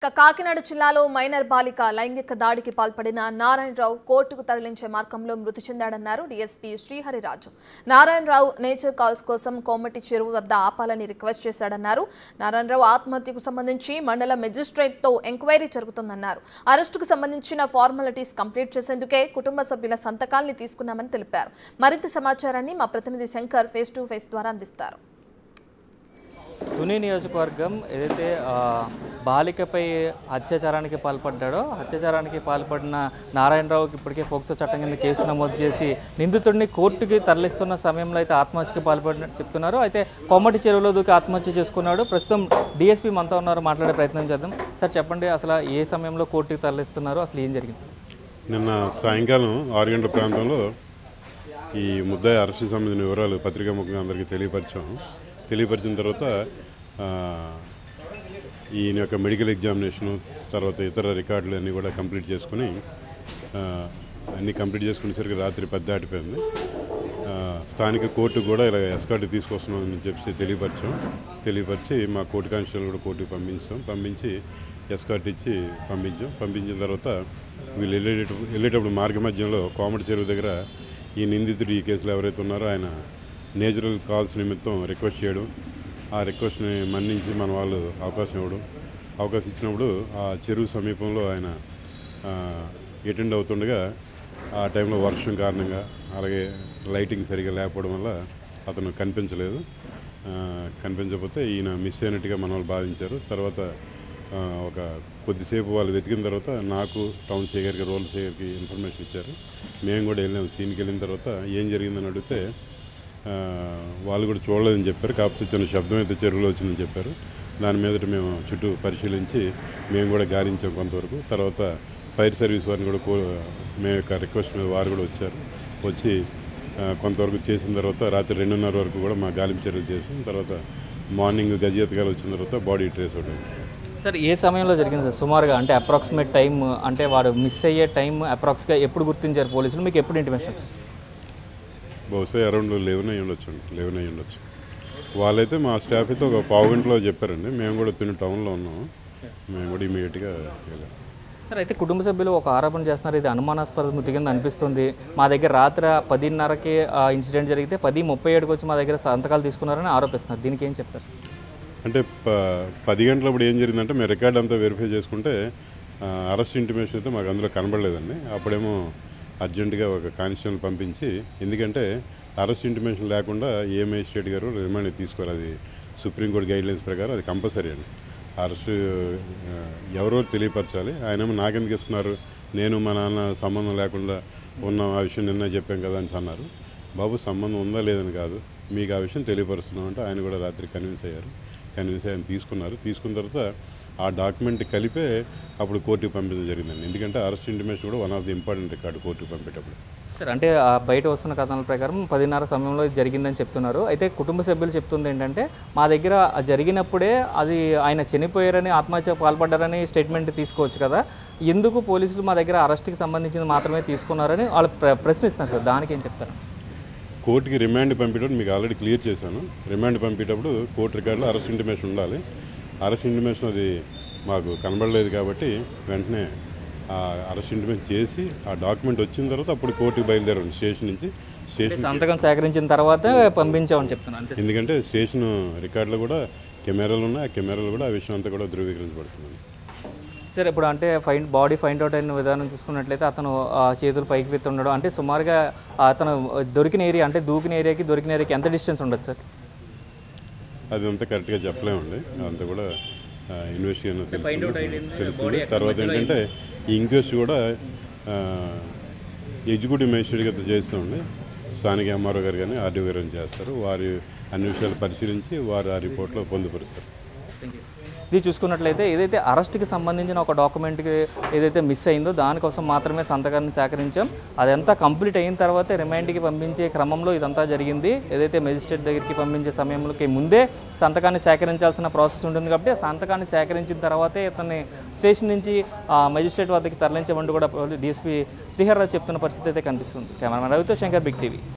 కాకినాడ జిల్లాలో మైనర్ బాలిక లైంగిక దాడికి పాల్పడిన నారాయణరావు కోర్టుకు తరలించే మార్గంలో మృతి చెందాడన్నారు DSP Srihariraju. Narayanarao nature calls కోసం కోమటి చెరువు వద్ద ఆపాలని రిక్వెస్ట్ చేశాడన్నారు. నారాయణరావు ఆత్మహత్యకు సంబంధించి మండల మెజిస్ట్రేట్తో ఎంక్వైరీ జరుగుతుందన్నారు. అరెస్టుకు సంబంధించిన ఫార్మాలిటీస్ కంప్లీట్ చేసేందుకే కుటుంబ సభ్యుల సంతకాల్ని తీసుకున్నామని తెలిపారు. మరింత సమాచారాన్ని మా ప్రతినిధి శంకర్ ఫేస్ టు ఫేస్ ద్వారా అందిస్తారు. తుని నియోజకవర్గం ఏదైతే బాలికపై అత్యాచారానికి పాల్పడిన నారాయణరావుకి ఇప్పటికే పోక్సో చట్టం కింద కేసు నమోదు చేసి నిందితుడిని కోర్టుకి తరలిస్తున్న సమయంలో అయితే ఆత్మహత్యకి పాల్పడినట్టు చెప్తున్నారు. అయితే కొమ్మటి చెరువులో దూకి ఆత్మహత్య చేసుకున్నాడు. ప్రస్తుతం డీఎస్పీ మనతో ఉన్నారు, మాట్లాడే ప్రయత్నం చేద్దాం. సార్ చెప్పండి, అసలు ఏ సమయంలో కోర్టుకి తరలిస్తున్నారు, అసలు ఏం జరిగింది? నిన్న సాయంకాలం 6 గంటల ప్రాంతంలో ఈ ముద్దాయి అరెస్టుకు సంబంధించిన వివరాలు పత్రికాముఖంగా అందరికీ తెలియపరిచిన తర్వాత ఈయన యొక్క మెడికల్ ఎగ్జామినేషను తర్వాత ఇతర రికార్డులు అన్నీ కూడా కంప్లీట్ చేసుకునేసరికి రాత్రి 10 దాటిపోయింది. స్థానిక కోర్టు కూడా ఇలా ఎస్కార్ట్ తీసుకొస్తున్నామని చెప్పి తెలియపరిచి మా కోర్టు కానిస్టేబుల్ కూడా కోర్టుకు పంపించి ఎస్కార్ట్ ఇచ్చి పంపించిన తర్వాత వీళ్ళు వెళ్ళేటప్పుడు మార్గ మధ్యంలో కోమటి చెరువు దగ్గర ఈ నిందితుడు ఈ కేసులో ఎవరైతే ఉన్నారో ఆయన నేచురల్ కాల్స్ నిమిత్తం రిక్వెస్ట్ చేయడం, ఆ రిక్వెస్ట్ని మన్నించి మన వాళ్ళు అవకాశం ఇచ్చినప్పుడు ఆ చెరువు సమీపంలో ఆయన అటెండ్ అవుతుండగా ఆ టైంలో వర్షం కారణంగా అలాగే లైటింగ్ సరిగా లేకపోవడం వల్ల అతను కనిపించకపోతే ఈయన మిస్ అయినట్టుగా మన వాళ్ళు భావించారు. తర్వాత ఒక కొద్దిసేపు వాళ్ళు వెతికిన తర్వాత నాకు టౌన్ సీ గారికి రోల్ సీ గారికి ఇన్ఫర్మేషన్ ఇచ్చారు. మేము కూడా వెళ్ళాము. సీన్కి వెళ్ళిన తర్వాత ఏం జరిగిందని అడిగితే వాళ్ళు కూడా చూడలేదని చెప్పారు. కాకపోతే చిన్న శబ్దం అయితే చెరువులో వచ్చిందని చెప్పారు. దాని మీదట మేము చుట్టూ పరిశీలించి మేము కూడా గాలించాం కొంతవరకు. తర్వాత ఫైర్ సర్వీస్ వారిని కూడా మేము యొక్క రిక్వెస్ట్ మీద వారు కూడా వచ్చి కొంతవరకు చేసిన తర్వాత రాత్రి 2:30 వరకు కూడా మా గాలింపు చర్యలు చేసాం. తర్వాత మార్నింగ్ గజెత్గాలు వచ్చిన తర్వాత బాడీ ట్రేస్ అవుతుంది. సార్ ఏ సమయంలో జరిగింది సార్ సుమారుగా? అంటే అప్రాక్సిమేట్ టైం, అంటే వాడు మిస్ అయ్యే టైం అప్రాక్స్గా ఎప్పుడు గుర్తించారు పోలీసులు? మీకు ఎప్పుడు ఇంటిమేషన్? బహుశా అరౌండ్ 11 అయ్యి ఉండొచ్చు. వాళ్ళైతే మా స్టాఫ్ అయితే ఒక పావు గంటలో చెప్పారండి. మేము కూడా టౌన్లో ఉన్నాము. మేము కూడా ఇమీడియట్గా వెళ్ళాము. సార్ అయితే కుటుంబ సభ్యులు ఒక ఆరోపణ చేస్తున్నారు, ఇది అనుమానాస్పద మృతి కింద అనిపిస్తుంది. మా దగ్గర రాత్రి 10:30కి ఇన్సిడెంట్ జరిగితే 10:37కి వచ్చి మా దగ్గర సంతకాలు తీసుకున్నారని ఆరోపిస్తున్నారు. దీనికి ఏం చెప్తారు సార్? అంటే 10 గంటలప్పుడు ఏం జరిగిందంటే మేము రికార్డ్ అంతా వెరిఫై చేసుకుంటే అరెస్ట్ ఇంటిమేషన్ అయితే మాకు అందులో కనబడలేదండి. అప్పుడేమో అర్జెంటుగా ఒక కానిస్టేబుల్ పంపించి, ఎందుకంటే అరెస్ట్ ఇంటిమేషన్ లేకుండా ఏ మేజిస్ట్రేట్ గారు రిమాండ్ తీసుకోవాలి. అది సుప్రీంకోర్టు గైడ్లైన్స్ ప్రకారం అది కంపల్సరీ అండి. అరెస్ట్ ఎవరో తెలియపరచాలి. ఆయనేమో నాకెందుకు ఇస్తున్నారు, నేను మా నాన్న సంబంధం లేకుండా ఉన్న ఆ విషయం నిన్న చెప్పాం కదా అని అన్నారు. బాబు సంబంధం ఉందా లేదని కాదు, మీకు ఆ విషయం తెలియపరుస్తున్నామంటే ఆయన కూడా రాత్రి కన్విన్స్ ఆయన తీసుకున్న తర్వాత ఆ డాక్యుమెంట్ కలిపే అప్పుడు కోర్టుకు పంపించడం జరిగిందండి. ఎందుకంటే అరెస్ట్ ఇంటిమేషన్ కూడా one of the important record కోర్టుకు పంపేటప్పుడు. సార్ అంటే బయట వస్తున్న కథనాల ప్రకారం 10:30 సమయంలో జరిగిందని చెప్తున్నారు. అయితే కుటుంబ సభ్యులు చెప్తుంది ఏంటంటే, మా దగ్గర జరిగినప్పుడే అది ఆయన చనిపోయారని, ఆత్మహత్య పాల్పడ్డారని స్టేట్మెంట్ తీసుకోవచ్చు కదా, ఎందుకు పోలీసులు మా దగ్గర అరెస్ట్కి సంబంధించింది మాత్రమే తీసుకున్నారని వాళ్ళు ప్రశ్నిస్తున్నారు సార్. దానికి ఏం చెప్తారు? కోర్టుకి రిమాండ్ పంపేటప్పుడు మీకు ఆల్రెడీ క్లియర్ చేశాను. రిమాండ్ పంపేటప్పుడు కోర్టు రికార్డులో అరెస్ట్ ఇంటిమేషన్ ఉండాలి. అరెస్ట్ ఇంటిమేషన్ అది మాకు కనబడలేదు కాబట్టి వెంటనే ఆ అరెస్ట్ ఇంటిమేషన్ చేసి ఆ డాక్యుమెంట్ వచ్చిన తర్వాత అప్పుడు కోర్టుకి బయలుదేరాం. స్టేషన్ సంతకం సేకరించిన తర్వాత పంపించామని చెప్తున్నాను. ఎందుకంటే స్టేషన్ రికార్డులో కూడా కెమెరాలు ఉన్నాయి. ఆ కెమెరాలు కూడా ఆ విషయం అంతా కూడా ధృవీకరించబడుతుంది. సార్ ఇప్పుడు అంటే బాడీ ఫైండ్ అవుట్ అయిన విధానం చూసుకున్నట్లయితే అతను చేతులు పైకి ఎత్తి ఉండడం, అంటే సుమారుగా అతను దొరికిన ఏరియా, అంటే దూకిన ఏరియాకి ఎంత డిస్టెన్స్ ఉండదు సార్? అది అంతా కరెక్ట్గా చెప్పలేమండి. అదంతా కూడా ఇన్వెస్టిగేషన్ తెలుస్తుంది. తర్వాత ఏంటంటే ఈ ఇంక్వెస్ట్ కూడా ఎగ్జిక్యూటివ్ మేజిస్ట్రేట్గా చేస్తామండి. స్థానిక ఎంఆర్ఓ గారు కానీ ఆర్డీఓ గారు కానీ చేస్తారు. వారి అన్ని విషయాలు పరిశీలించి వారు ఆ రిపోర్ట్లో పొందుపరుస్తారు. ఇది చూసుకున్నట్లయితే ఏదైతే అరెస్ట్కి సంబంధించిన ఒక డాక్యుమెంట్కి ఏదైతే మిస్ అయిందో దానికోసం మాత్రమే సంతకాన్ని సేకరించాం. అదంతా కంప్లీట్ అయిన తర్వాత రిమాండ్కి పంపించే క్రమంలో ఇదంతా జరిగింది. ఏదైతే మెజిస్ట్రేట్ దగ్గరికి పంపించే సమయంలోకి ముందే సంతకాన్ని సేకరించాల్సిన ప్రాసెస్ ఉంటుంది కాబట్టి ఆ సంతకాన్ని సేకరించిన తర్వాతే ఇతన్ని స్టేషన్ నుంచి మెజిస్ట్రేట్ వద్దకి తరలించమంటూ కూడా డీఎస్పీ శ్రీహరిరాజు చెప్తున్న పరిస్థితి అయితే కనిపిస్తుంది. కెమెరామెన్ రవితో శంకర్, బిగ్ టీవీ.